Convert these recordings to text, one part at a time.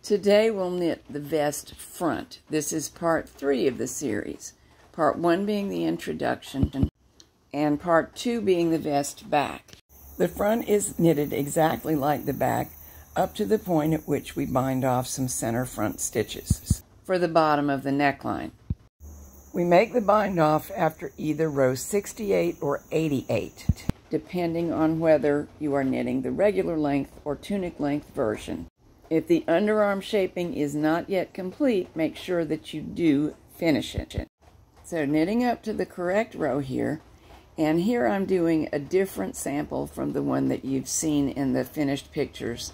Today we'll knit the vest front. This is part 3 of the series. Part 1 being the introduction and part 2 being the vest back. The front is knitted exactly like the back up to the point at which we bind off some center front stitches for the bottom of the neckline. We make the bind off after either row 68 or 88, depending on whether you are knitting the regular length or tunic length version. If the underarm shaping is not yet complete, make sure that you do finish it. So knitting up to the correct row here, and here I'm doing a different sample from the one that you've seen in the finished pictures.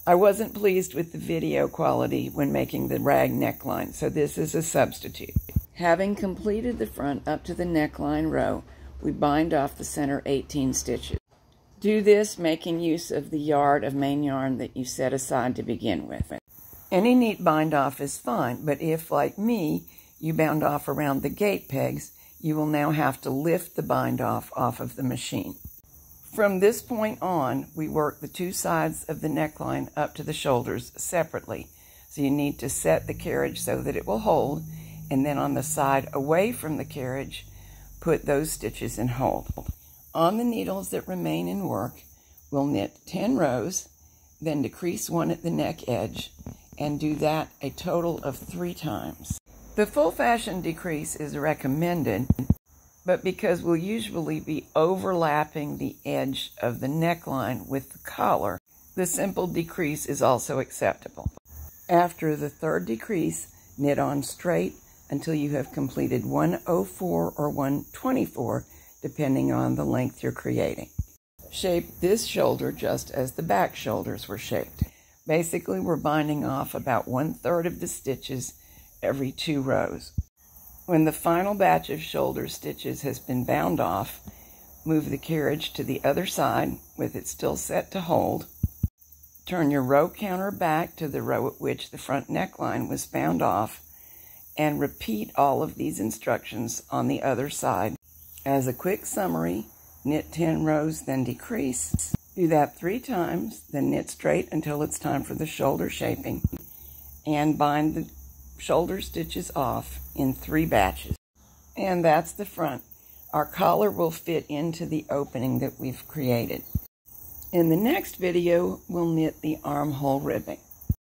I wasn't pleased with the video quality when making the rag neckline, so this is a substitute. Having completed the front up to the neckline row, we bind off the center 18 stitches. Do this making use of the yard of main yarn that you set aside to begin with. Any neat bind off is fine, but if, like me, you bound off around the gate pegs, you will now have to lift the bind off of the machine. From this point on, we work the two sides of the neckline up to the shoulders separately. So you need to set the carriage so that it will hold, and then on the side away from the carriage, put those stitches in hold. On the needles that remain in work, we'll knit 10 rows, then decrease 1 at the neck edge, and do that a total of 3 times. The full fashion decrease is recommended, but because we'll usually be overlapping the edge of the neckline with the collar, the simple decrease is also acceptable. After the 3rd decrease, knit on straight until you have completed 104 or 124, depending on the length you're creating. Shape this shoulder just as the back shoulders were shaped. Basically, we're binding off about 1/3 of the stitches every 2 rows. When the final batch of shoulder stitches has been bound off, move the carriage to the other side with it still set to hold. Turn your row counter back to the row at which the front neckline was bound off, and repeat all of these instructions on the other side. As a quick summary, knit 10 rows, then decrease. Do that 3 times, then knit straight until it's time for the shoulder shaping, and bind the shoulder stitches off in 3 batches. And that's the front. Our collar will fit into the opening that we've created. In the next video, we'll knit the armhole ribbing.